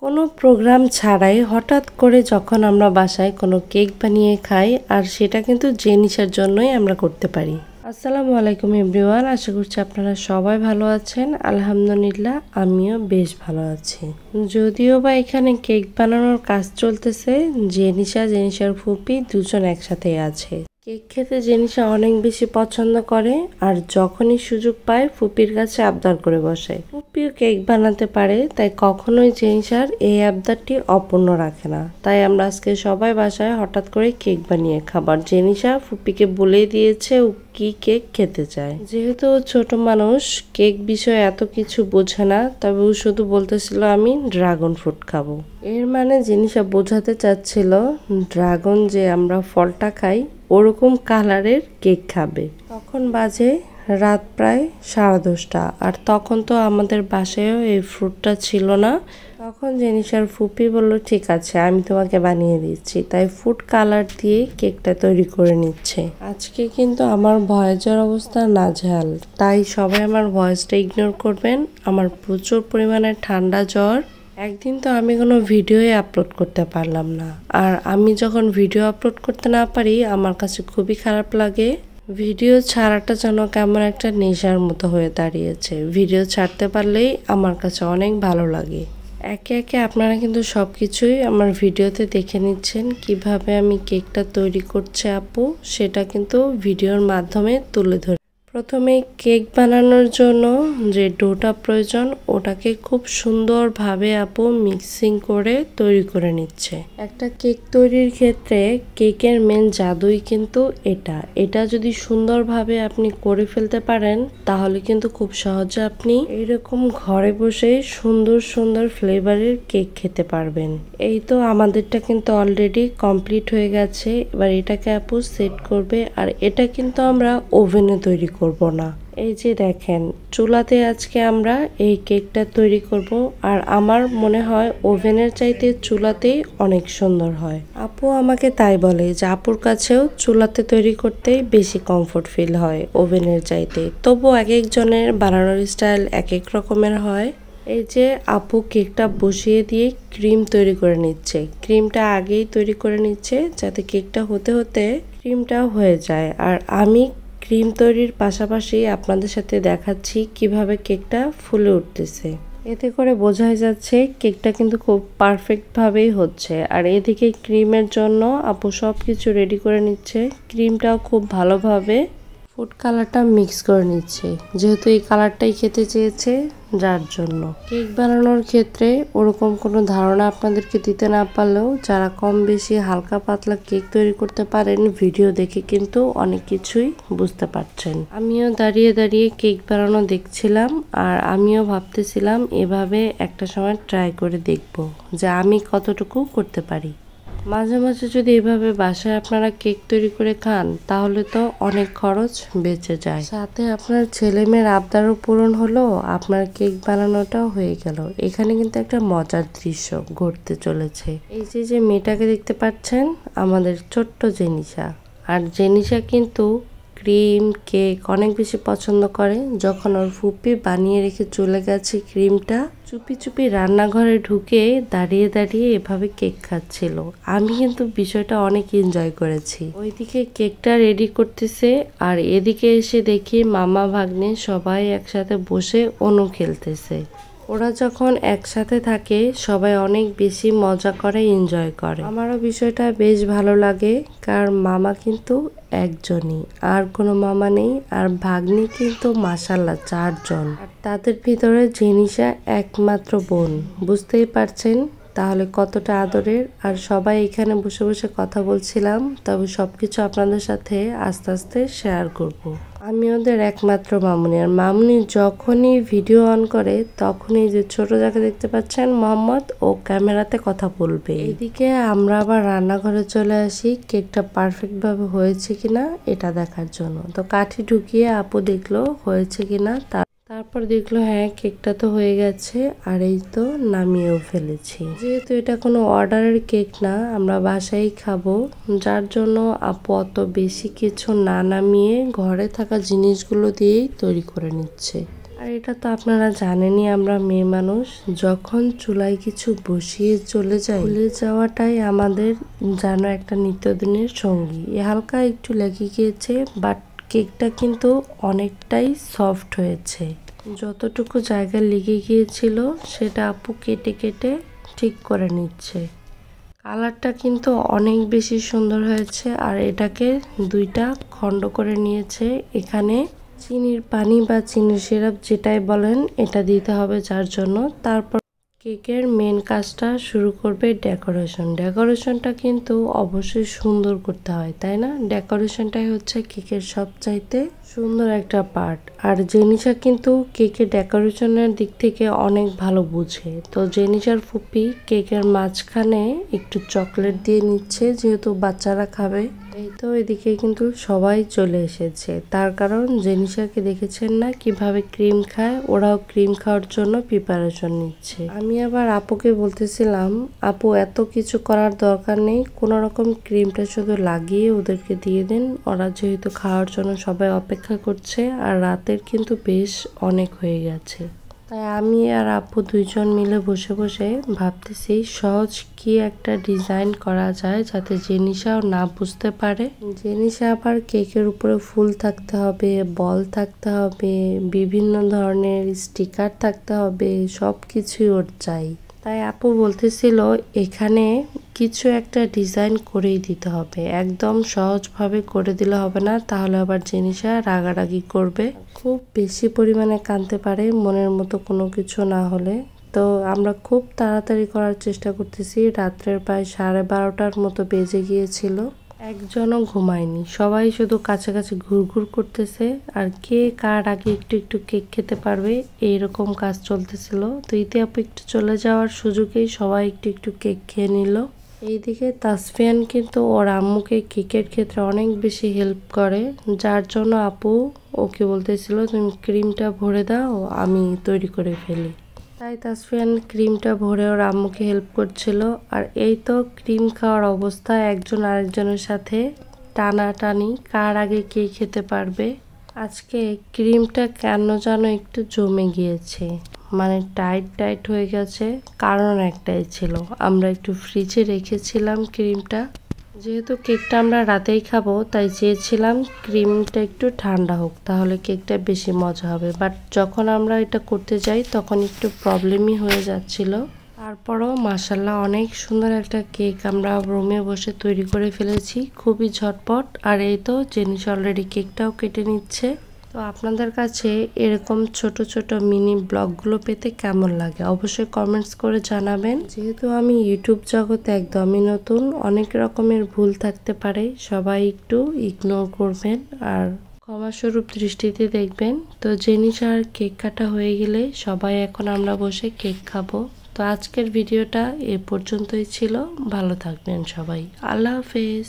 কোনো প্রোগ্রাম ছাড়াই হঠাৎ করে যখন আমরা বাসায় কোনো কেক বানিয়ে খাই, আর সেটা কিন্তু জেনিসার জন্যই আমরা করতে পারি। আসসালামু আলাইকুম এভরিওয়ান, আশা করছি আপনারা সবাই ভালো আছেন। আলহামদুলিল্লাহ আমিও বেশ ভালো আছি। যদিও বা এখানে কেক বানানোর কাজ চলতেছে, জেনিসার ফুপি দুজন একসাথেই আছে। কেক খেতে জেনিসা অনেক বেশি পছন্দ করে, আর যখনই সুযোগ পায় ফুপির কাছে আবদার করে বসে। ফুপিও কেক বানাতে পারে, তাই কখনোই জেনিসার এই আবদারটি অপূর্ণ রাখে না। তাই আমরা আজকে সবাই বাসায় হঠাৎ করে কেক বানিয়ে খাবার। জেনিসা ফুপিকে বলে দিয়েছে ও কি কেক খেতে চায়। যেহেতু ও ছোট মানুষ, কেক বিষয়ে এত কিছু বোঝে না, তবে ও শুধু বলতেছিল আমি ড্রাগন ফ্রুট খাবো। এর মানে জেনিসা বোঝাতে চাচ্ছিল ড্রাগন যে আমরা ফলটা খাই ওরকম কালারের কেক খাবে। তখন বাজে রাত প্রায় 10:30, আর তখন তো আমাদের বাসায়ও এই ফ্রুটটা ছিল না। তখন জেনিসার ফুপি বলল ঠিক আছে, আমি তোমাকে বানিয়ে দিচ্ছি। তাই ফুড কালার দিয়ে কেকটা তৈরি করে নিচ্ছে। আজকে কিন্তু আমার ভয়েসের অবস্থা নাজেহাল, তাই সবাই আমার ভয়েসটা ইগনোর করবেন। আমার প্রচুর পরিমাণে ঠান্ডা জ্বর। একদিন তো আমি কোনো ভিডিওই আপলোড করতে পারলাম না, আর আমি যখন ভিডিও আপলোড করতে না পারি আমার কাছে খুবই খারাপ লাগে। ভিডিও ছাড়াটা যেন কেমন একটা নেশার মতো হয়ে দাঁড়িয়েছে। ভিডিও ছাড়তে পারলেই আমার কাছে অনেক ভালো লাগে। একে একে আপনারা কিন্তু সব কিছুই আমার ভিডিওতে দেখে নিচ্ছেন, কিভাবে আমি কেকটা তৈরি করছি আপু সেটা কিন্তু ভিডিওর মাধ্যমে তুলে ধরে। প্রথমে কেক বানানোর জন্য যে ডোটা প্রয়োজন ওটাকে খুব সুন্দরভাবে আপু মিক্সিং করে তৈরি করে নিচ্ছে। একটা কেক তৈরির ক্ষেত্রে কেকের মেন জাদুই কিন্তু এটা যদি সুন্দরভাবে আপনি করে ফেলতে পারেন তাহলে কিন্তু খুব সহজে আপনি এরকম ঘরে বসে সুন্দর সুন্দর ফ্লেভারের কেক খেতে পারবেন। এই তো আমাদেরটা কিন্তু অলরেডি কমপ্লিট হয়ে গেছে। এবার এটাকে আপু সেট করবে, আর এটা কিন্তু আমরা ওভেনে তৈরি করব না। এই যে দেখেন, চুলাতে আজকে আমরা এই কেকটা তৈরি করব, আর আমার মনে হয় ওভেনের চাইতে চুলাতেই অনেক সুন্দর হয়। আপু আমাকে তাই বলে যে আপুর কাছেও চুলাতে তৈরি করতেই বেশি কমফোর্ট ফিল হয় ওভেনের চাইতে। তবু এক একজনের বানানোর স্টাইল এক এক রকমের হয়। এই যে আপু কেকটা বসিয়ে দিয়ে ক্রিম তৈরি করে নিচ্ছে। ক্রিমটা আগেই তৈরি করে নিচ্ছে যাতে কেকটা হতে হতে ক্রিমটাও হয়ে যায়। আর আমি ক্রিম তৈরির পাশাপাশি আপনাদের সাথে দেখাচ্ছি কিভাবে কেকটা ফুলে উঠতেছে। এতে করে বোঝাই যাচ্ছে কেকটা কিন্তু খুব পারফেক্টভাবেই হচ্ছে। আর এদিকে ক্রিমের জন্য আপু সব কিছু রেডি করে নিচ্ছে। ক্রিমটাও খুব ভালোভাবে ফুড কালারটা মিক্স করে নিচ্ছে, যেহেতু এই কালারটাই খেতে চেয়েছে যার জন্য। কেক বানানোর ক্ষেত্রে ওরকম কোনো ধারণা আপনাদেরকে দিতে না পারলেও যারা কম বেশি হালকা পাতলা কেক তৈরি করতে পারেন ভিডিও দেখে কিন্তু অনেক কিছুই বুঝতে পারছেন। আমিও দাঁড়িয়ে দাঁড়িয়ে কেক বানানো দেখছিলাম, আর আমিও ভাবতেছিলাম এভাবে একটা সময় ট্রাই করে দেখব যে আমি কতটুকু করতে পারি। মাঝে মাঝে যদি এভাবে বাসায় আপনারা কেক তৈরি করে খান তাহলে তো অনেক খরচ বেঁচে যায়, সাথে আপনার ছেলে মেয়ের আবদারও পূরণ হলো, আপনার কেক বানানোটাও হয়ে গেল। এখানে কিন্তু একটা মজার দৃশ্য ঘটতে চলেছে। এই যে মেয়েটাকে দেখতে পাচ্ছেন আমাদের ছোট্ট জেনিসা, আর জেনিসা কিন্তু ক্রিম কেক অনেক বেশি পছন্দ করে। যখন ওর ফুপি বানিয়ে রেখে চলে গেছে ক্রিমটা, চুপি চুপি রান্নাঘরে ঢুকে দাঁড়িয়ে দাঁড়িয়ে এভাবে কেক খাচ্ছিল। আমি কিন্তু বিষয়টা অনেক এনজয় করেছি। ওইদিকে কেকটা রেডি করতেছে, আর এদিকে এসে দেখি মামা ভাগ্নে সবাই একসাথে বসে অনু খেলতেছে। ওরা যখন একসাথে থাকে সবাই অনেক বেশি মজা করে, এনজয় করে। আমারও বিষয়টা বেশ ভালো লাগে, কারণ মামা কিন্তু একজনই, আর কোনো মামা নেই। আর ভাগ্নি কিন্তু মাশাআল্লাহ 4 জন, আর তাদের ভিতরে জেনিসা একমাত্র বোন। বুঝতেই পারছেন তাহলে কতটা আদরের। আর সবাই এখানে বসে বসে কথা বলছিলাম, তবে সবকিছু আপনাদের সাথে আস্তে আস্তে শেয়ার করব। আমি ওদের একমাত্র মামুনি, আর মামুনি যখনই ভিডিও অন করে তখনই যে ছোট যাকে দেখতে পাচ্ছেন মোহাম্মদ, ও ক্যামেরাতে কথা বলবে। এদিকে আমরা আবার রান্নাঘরে চলে আসি কেকটা পারফেক্ট ভাবে হয়েছে কিনা এটা দেখার জন্য। তো কাঠি ঢুকিয়ে আপু দেখলো হয়েছে কিনা, তারপর দেখলো হ্যাঁ কেকটা তো হয়ে গেছে, আর এই তো নামিয়েও ফেলেছি। যেহেতু এটা কোনো অর্ডারের কেক না, আমরা বাসায় খাবো, যার জন্য আপু অত বেশি কিছু না নামিয়ে ঘরে থাকা জিনিসগুলো দিয়েই তৈরি করে নিচ্ছে। আর আর এটা তো আপনারা জানেনই, আমরা মেয়ে মানুষ যখন চুলায় কিছু বসিয়ে চলে যাই, ভুলে যাওয়াটাই আমাদের যেন একটা নিত্যদিনের সঙ্গী। হালকা একটু লেগে গিয়েছে, বাট কেকটা কিন্তু অনেকটাই সফট হয়েছে। যতটুকু জায়গা লেগে গিয়েছিল সেটা আপু কেটে কেটে ঠিক করে নিচ্ছে। কালারটা কিন্তু অনেক বেশি সুন্দর হয়েছে। আর এটাকে দুইটা খণ্ড করে নিয়েছে। এখানে চিনির পানি বা চিনির সিরাপ যেটাই বলেন এটা দিতে হবে, যার জন্য তারপর কেকের মেন কাজটা শুরু করবে ডেকোরেশনটা কিন্তু অবশ্যই সুন্দর করতে হয়, তাই না? ডেকোরেশনটাই হচ্ছে কেকের সবচাইতে সুন্দর একটা পার্ট। আর জেনিসা কিন্তু কেকের ডেকোরেশনের দিক থেকে অনেক ভালো বুঝে। তো জেনিসার ফুপি কেকের মাঝখানে একটু চকলেট দিয়ে নিচ্ছে, যেহেতু বাচ্চারা খাবে। এই তো এদিকে কিন্তু সবাই চলে এসেছে, তার কারণ জেনিসাকে দেখেছেন না কিভাবে ক্রিম খায়, ওরাও ক্রিম খাওয়ার জন্য প্রিপারেশন নিচ্ছে। আমি আবার আপুকে বলতেছিলাম, আপু এত কিছু করার দরকার নেই, কোনো রকম ক্রিমটা শুধু লাগিয়ে ওদেরকে দিয়ে দিন, ওরা যেহেতু খাওয়ার জন্য সবাই অপেক্ষা করছে আর রাতের কিন্তু বেশ অনেক হয়ে গেছে। তাই আমি আর আপু দুইজন মিলে বসে বসে ভাবতেছি সহজ কি একটা ডিজাইন করা যায় যাতে জেনিসাও না বুঝতে পারে। জেনিসা আবার কেকের উপরে ফুল থাকতে হবে, বল থাকতে হবে, বিভিন্ন ধরনের স্টিকার থাকতে হবে, সব কিছুই ওর চাই। তাই আপু বলতেছিল এখানে কিছু একটা ডিজাইন করেই দিতে হবে, একদম সহজভাবে করে দিলে হবে না, তাহলে আবার জিনিসটা রাগারাগি করবে, খুব বেশি পরিমাণে কাঁদতে পারে মনের মতো কোনো কিছু না হলে। তো আমরা খুব তাড়াতাড়ি করার চেষ্টা করতেছি। রাত্রের প্রায় 12:30টার মতো বেজে গিয়েছিল। একজনও ঘুমায়নি, সবাই শুধু কাছাকাছি ঘুরঘুর করতেছে আর কে কার আগে একটু একটু কেক খেতে পারবে এইরকম কাজ চলতেছিল। তো ইতি আপু একটু চলে যাওয়ার সুযোগেই সবাই একটু একটু কেক খেয়ে নিল। এইদিকে তাসফিয়ান কিন্তু ওর আম্মুকে কেকের ক্ষেত্রে অনেক বেশি হেল্প করে, যার জন্য আপু ওকে বলতেছিল তুমি ক্রিমটা ভরে দাও, আমি তৈরি করে ফেলি। তাই তাসফিয়ান ক্রিমটা ভরে ওর আম্মুকে হেল্প করছিল। আর এই তো ক্রিম খাওয়ার অবস্থা, একজন আরেকজনের সাথে টানাটানি কার আগে কে খেতে পারবে। আজকে ক্রিমটা কেন যেন একটু জমে গিয়েছে, মানে টাইট হয়ে গেছে। কারণ একটাই ছিল, আমরা একটু ফ্রিজে রেখেছিলাম ক্রিমটা, যেহেতু কেকটা আমরা রাতেই খাবো তাই চেয়েছিলাম ক্রিমটা একটু ঠান্ডা হোক, তাহলে কেকটা বেশি মজা হবে। বাট যখন আমরা এটা করতে যাই তখন একটু প্রবলেমই হয়ে যাচ্ছিল। তারপরও মাশাল্লাহ অনেক সুন্দর একটা কেক আমরা রুমে বসে তৈরি করে ফেলেছি, খুবই ঝটপট। আর এই তো জিনিস অলরেডি কেকটাও কেটে নিচ্ছে। তো আপনাদের কাছে এরকম ছোট ছোট মিনি ব্লগগুলো পেতে কেমন লাগে অবশ্যই কমেন্টস করে জানাবেন। যেহেতু আমি ইউটিউব জগতে একদমই নতুন, অনেক রকমের ভুল থাকতে পারে, সবাই একটু ইগনোর করবেন আর ক্ষমাস্বরূপ দৃষ্টিতে দেখবেন। তো জেনিসার কেক কাটা হয়ে গেলে সবাই এখন আমরা বসে কেক খাবো। তো আজকের ভিডিওটা এ পর্যন্তই ছিল, ভালো থাকবেন সবাই, আল্লাহ হাফেজ।